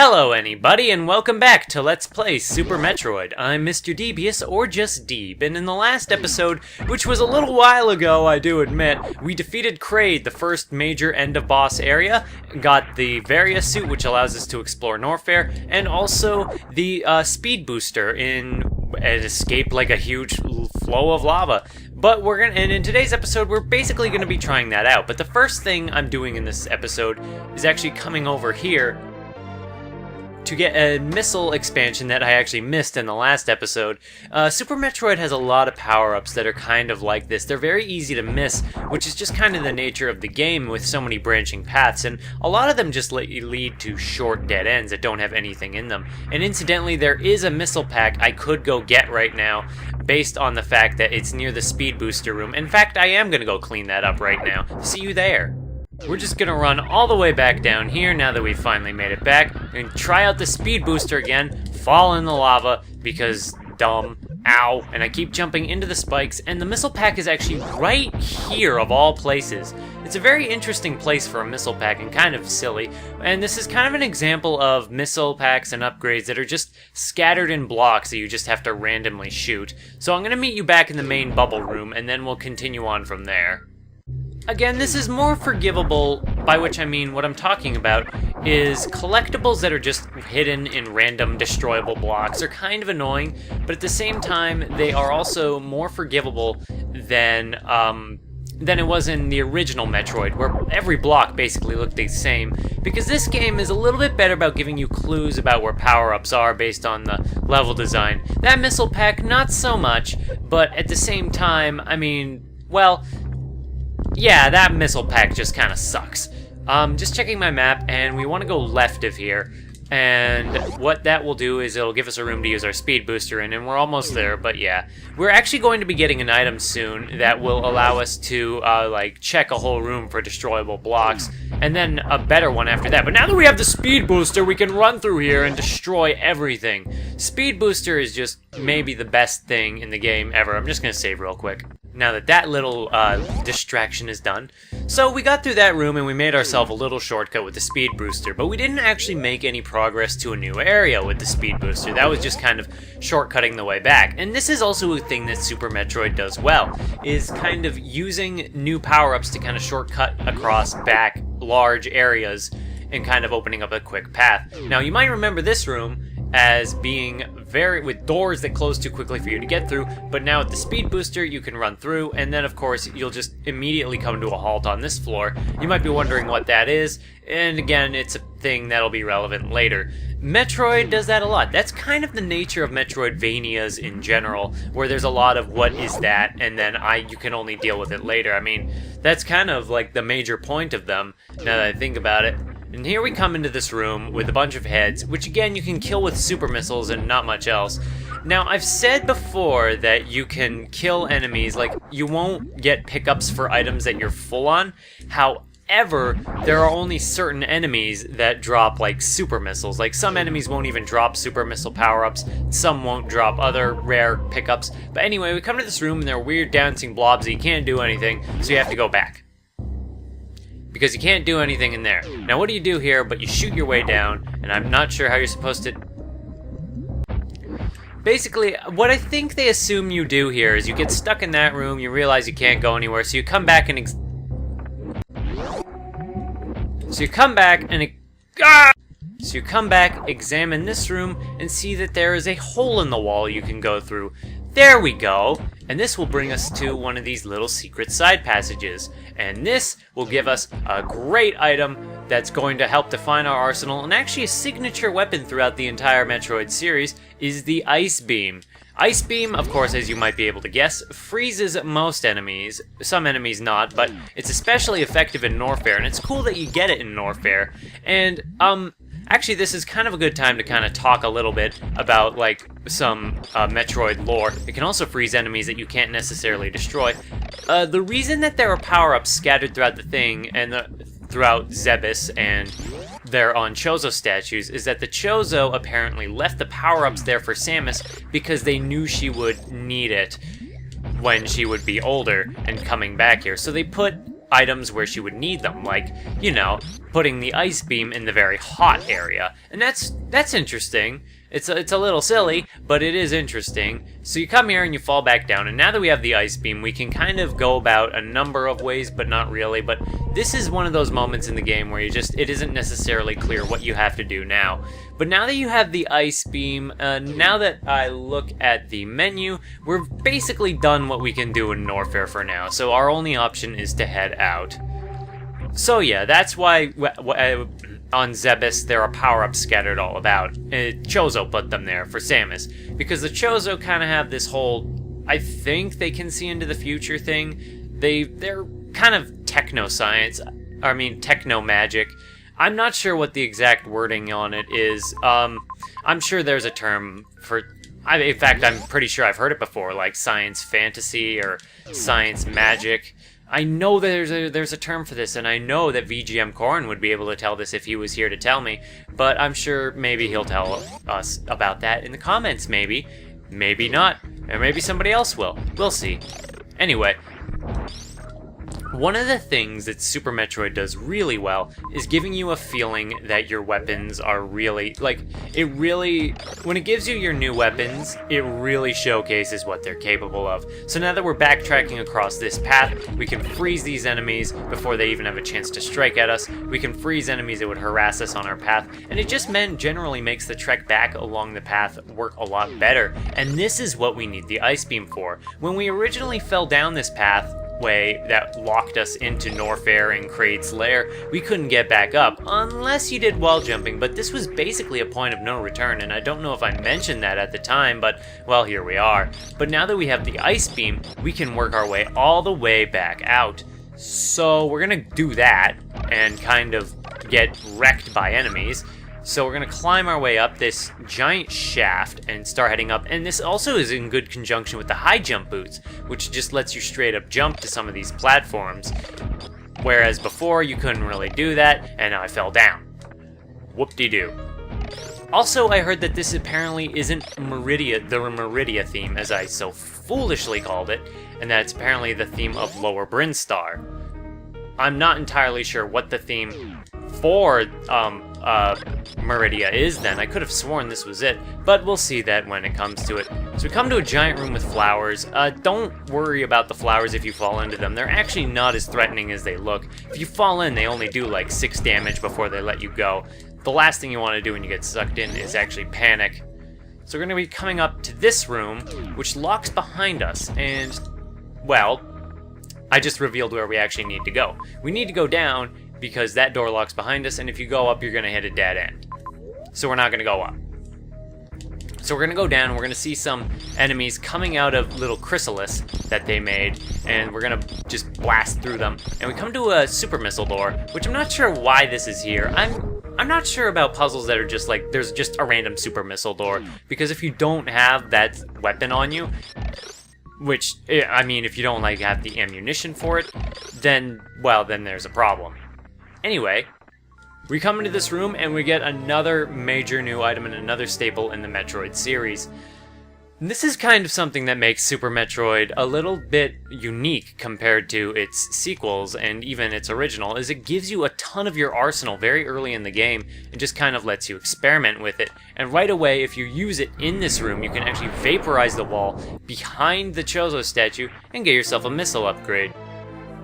Hello anybody, and welcome back to Let's Play Super Metroid. I'm Mr. Devious, or just Deeb, and in the last episode, which was a little while ago, I do admit, we defeated Kraid, the first major end-of-boss area, got the Varia suit, which allows us to explore Norfair, and also the speed booster and escape like a huge flow of lava. But and in today's episode, we're basically gonna be trying that out. But the first thing I'm doing in this episode is actually coming over here to get a missile expansion that I actually missed in the last episode. Super Metroid has a lot of power-ups that are kind of like this. They're very easy to miss, which is just kind of the nature of the game with so many branching paths, and a lot of them just lead to short dead ends that don't have anything in them. And incidentally, there is a missile pack I could go get right now, based on the fact that it's near the speed booster room. In fact, I am going to go clean that up right now. See you there. We're just gonna run all the way back down here now that we've finally made it back, and try out the speed booster again, fall in the lava, because dumb, ow, and I keep jumping into the spikes, and the missile pack is actually right here of all places. It's a very interesting place for a missile pack, and kind of silly, and this is kind of an example of missile packs and upgrades that are just scattered in blocks that you just have to randomly shoot. So I'm gonna meet you back in the main bubble room, and then we'll continue on from there. Again, this is more forgivable, by which I mean what I'm talking about is collectibles that are just hidden in random destroyable blocks are kind of annoying, but at the same time, they are also more forgivable than it was in the original Metroid, where every block basically looked the same, because this game is a little bit better about giving you clues about where power-ups are based on the level design. That missile pack, not so much, but at the same time, I mean, well, yeah, that missile pack just kind of sucks. Just checking my map, and we want to go left of here. And what that will do is it'll give us a room to use our speed booster in, and we're almost there, but yeah. We're actually going to be getting an item soon that will allow us to, check a whole room for destroyable blocks, and then a better one after that. But now that we have the speed booster, we can run through here and destroy everything. Speed booster is just maybe the best thing in the game ever. I'm just gonna save real quick now that that little distraction is done. So we got through that room and we made ourselves a little shortcut with the speed booster, but we didn't actually make any progress to a new area with the speed booster. That was just kind of shortcutting the way back. And this is also a thing that Super Metroid does well, is kind of using new power-ups to kind of shortcut across back large areas and kind of opening up a quick path. Now you might remember this room as being with doors that close too quickly for you to get through, but now with the speed booster you can run through, and then of course you'll just immediately come to a halt on this floor. You might be wondering what that is, and again, it's a thing that'll be relevant later. Metroid does that a lot. That's kind of the nature of Metroidvanias in general, where there's a lot of what is that, and then you can only deal with it later. I mean, that's kind of like the major point of them, now that I think about it. And here we come into this room with a bunch of heads, which again you can kill with super missiles and not much else. Now, I've said before that you can kill enemies, like you won't get pickups for items that you're full on. However, there are only certain enemies that drop like super missiles. Like some enemies won't even drop super missile power-ups, some won't drop other rare pickups. But anyway, we come to this room and there are weird dancing blobs that you can't do anything, so you have to go back, because you can't do anything in there. Now what do you do here but you shoot your way down, and I'm not sure how you're supposed to... Basically, what I think they assume you do here is you get stuck in that room, you realize you can't go anywhere, so you come back and examine this room, and see that there is a hole in the wall you can go through. There we go! And this will bring us to one of these little secret side passages. And this will give us a great item that's going to help define our arsenal, and actually a signature weapon throughout the entire Metroid series is the Ice Beam. Ice Beam, of course, as you might be able to guess, freezes most enemies, some enemies not, but it's especially effective in Norfair, and it's cool that you get it in Norfair. And, actually, this is kind of a good time to kind of talk a little bit about, like, some Metroid lore. It can also freeze enemies that you can't necessarily destroy. The reason that there are power-ups scattered throughout the thing, and throughout Zebes and their on Chozo statues, is that the Chozo apparently left the power-ups there for Samus because they knew she would need it when she would be older and coming back here. So they put items where she would need them, like, you know, putting the ice beam in the very hot area. And that's interesting. It's a little silly, but it is interesting. So you come here and you fall back down, and now that we have the ice beam, we can kind of go about a number of ways, but not really. But this is one of those moments in the game where it isn't necessarily clear what you have to do now. But now that you have the ice beam, now that I look at the menu, we're basically done what we can do in Norfair for now. So our only option is to head out. So yeah, that's why on Zebes there are power-ups scattered all about. Chozo put them there for Samus, because the Chozo kind of have this whole, I think they can see into the future thing. They're kind of techno-science, techno-magic. I'm not sure what the exact wording on it is. I'm sure there's a term for... in fact, I'm pretty sure I've heard it before, like science fantasy or science magic. I know that there's a term for this, and I know that VGM Corrin would be able to tell this if he was here to tell me, but I'm sure maybe he'll tell us about that in the comments, maybe. Maybe not, or maybe somebody else will. We'll see. Anyway, one of the things that Super Metroid does really well is giving you a feeling that your weapons are really, when it gives you your new weapons, it really showcases what they're capable of. So now that we're backtracking across this path, we can freeze these enemies before they even have a chance to strike at us. We can freeze enemies that would harass us on our path, and it just generally makes the trek back along the path work a lot better. And this is what we need the ice beam for. When we originally fell down this pathway that locked us into Norfair and Kraid's lair, we couldn't get back up unless you did wall jumping, but this was basically a point of no return, and I don't know if I mentioned that at the time, but well, here we are. But now that we have the ice beam, we can work our way all the way back out. So we're gonna do that and kind of get wrecked by enemies. So we're going to climb our way up this giant shaft and start heading up. And this also is in good conjunction with the high jump boots, which just lets you straight up jump to some of these platforms. Whereas before you couldn't really do that, and I fell down. Whoop-de-doo. Also, I heard that this apparently isn't the Meridia theme, as I so foolishly called it, and that it's apparently the theme of Lower Brinstar. I'm not entirely sure what the theme for Meridia is then. I could have sworn this was it, but we'll see that when it comes to it. So we come to a giant room with flowers. Don't worry about the flowers if you fall into them. They're actually not as threatening as they look. If you fall in, they only do like 6 damage before they let you go. The last thing you want to do when you get sucked in is actually panic. So we're going to be coming up to this room, which locks behind us, and, well, I just revealed where we actually need to go. We need to go down because that door locks behind us, and if you go up, you're going to hit a dead end. So we're not going to go up. So we're going to go down, and we're going to see some enemies coming out of little chrysalis that they made, and we're going to just blast through them. And we come to a super missile door, which I'm not sure why this is here. I'm not sure about puzzles that are just like, there's just a random super missile door, because if you don't have that weapon on you, which, I mean, if you don't like have the ammunition for it, then, well, then there's a problem. Anyway, we come into this room and we get another major new item and another staple in the Metroid series. And this is kind of something that makes Super Metroid a little bit unique compared to its sequels and even its original, is it gives you a ton of your arsenal very early in the game and just kind of lets you experiment with it. And right away, if you use it in this room, you can actually vaporize the wall behind the Chozo statue and get yourself a missile upgrade.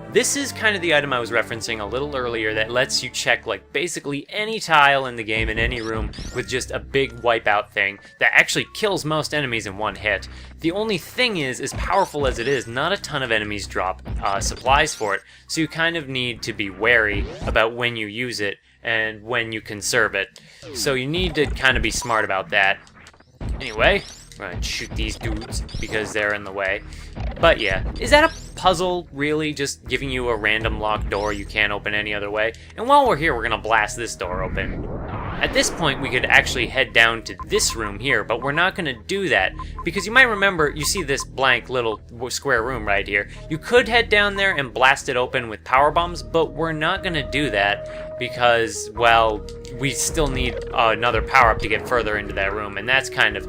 This is kind of the item I was referencing a little earlier that lets you check like basically any tile in the game in any room with just a big wipeout thing that actually kills most enemies in one hit. The only thing is, as powerful as it is, not a ton of enemies drop supplies for it, so you kind of need to be wary about when you use it and when you conserve it. So you need to kind of be smart about that. Anyway, we're gonna shoot these dudes because they're in the way. But yeah, is that a puzzle, really? Just giving you a random locked door you can't open any other way? And while we're here, we're gonna blast this door open. At this point, we could actually head down to this room here, but we're not gonna do that, because you might remember, you see this blank little square room right here. You could head down there and blast it open with power bombs, but we're not gonna do that, because, well, we still need another power-up to get further into that room, and that's kind of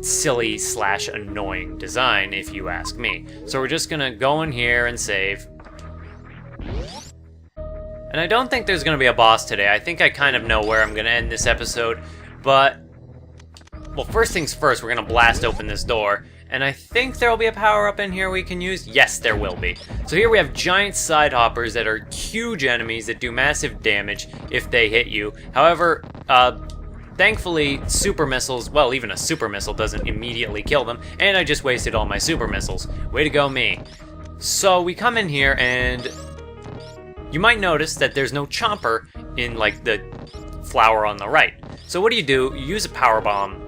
silly / annoying design, if you ask me. So we're just gonna go in here and save. And I don't think there's going to be a boss today. I think I kind of know where I'm going to end this episode. But, well, first things first, we're going to blast open this door. And I think there will be a power-up in here we can use. Yes, there will be. So here we have giant side hoppers that are huge enemies that do massive damage if they hit you. However, thankfully, super missiles, well, even a super missile doesn't immediately kill them. And I just wasted all my super missiles. Way to go, me. So we come in here and you might notice that there's no chomper in, like, the flower on the right. So what do? You use a power bomb.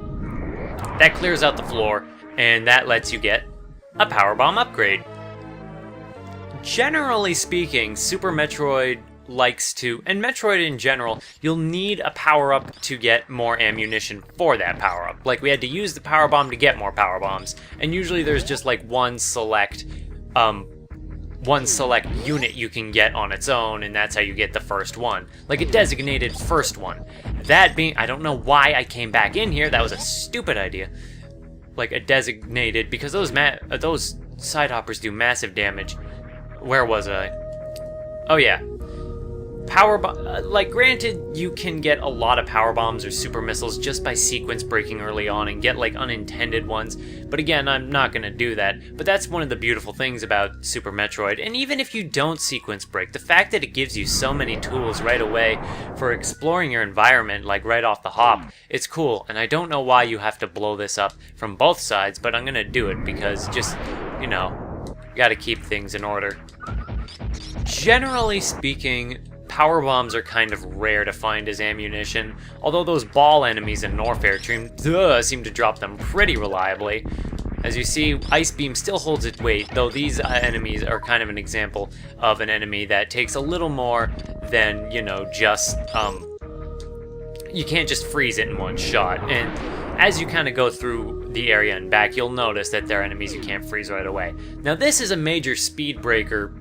That clears out the floor. And that lets you get a power bomb upgrade. Generally speaking, Super Metroid likes to, and Metroid in general, you'll need a power-up to get more ammunition for that power-up. Like, we had to use the power bomb to get more power bombs, and usually there's just like one select unit you can get on its own, and that's how you get the first one. Like a designated first one. That being, I don't know why I came back in here, that was a stupid idea. Like a designated, because those side hoppers do massive damage. Where was I? Oh yeah. Like, granted, you can get a lot of power bombs or super missiles just by sequence breaking early on and get like unintended ones, but again, I'm not gonna do that. But that's one of the beautiful things about Super Metroid, and even if you don't sequence break, the fact that it gives you so many tools right away for exploring your environment, like right off the hop, it's cool. And I don't know why you have to blow this up from both sides, but I'm gonna do it because just, you know, gotta keep things in order. Generally speaking, power bombs are kind of rare to find as ammunition, although those ball enemies in Norfair seem to drop them pretty reliably. As you see, Ice Beam still holds its weight, though these enemies are kind of an example of an enemy that takes a little more than, you know, just, you can't just freeze it in one shot. And as you kind of go through the area and back, you'll notice that there are enemies you can't freeze right away. Now this is a major speed breaker,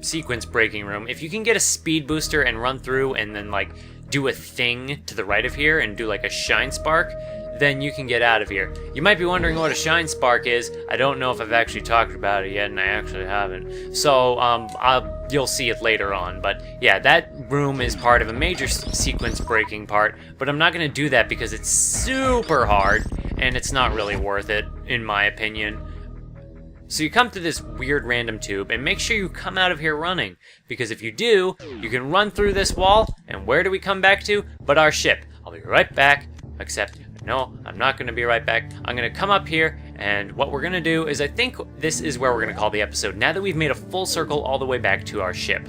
sequence breaking room. If you can get a speed booster and run through and then like do a thing to the right of here and do like a shine spark, then you can get out of here. You might be wondering what a shine spark is. I don't know if I've actually talked about it yet, and I actually haven't. So you'll see it later on. But yeah, that room is part of a major sequence breaking part, but I'm not going to do that because it's super hard, and it's not really worth it, in my opinion. So you come to this weird random tube, and make sure you come out of here running, because if you do, you can run through this wall, and where do we come back to? But our ship. I'll be right back, except, no, I'm not going to be right back. I'm going to come up here, and what we're going to do is, I think this is where we're going to call the episode, now that we've made a full circle all the way back to our ship.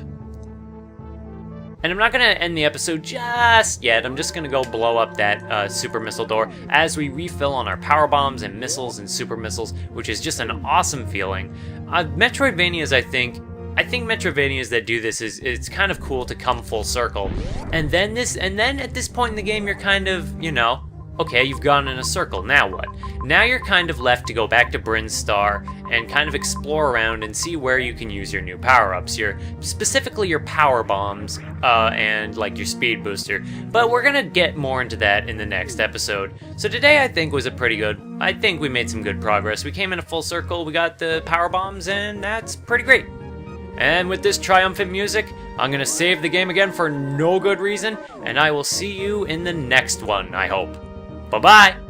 And I'm not going to end the episode just yet. I'm just going to go blow up that super missile door as we refill on our power bombs and missiles and super missiles, which is just an awesome feeling. Metroidvanias, I think Metroidvanias that do this it's kind of cool to come full circle. And then at this point in the game, you're kind of, you know, okay, you've gone in a circle, now what? Now you're kind of left to go back to Bryn's Star and kind of explore around and see where you can use your new power-ups, specifically your power bombs and like your speed booster. But we're gonna get more into that in the next episode. So today I think I think we made some good progress. We came in a full circle, we got the power bombs, and that's pretty great. And with this triumphant music, I'm gonna save the game again for no good reason, and I will see you in the next one, I hope. Bye-bye!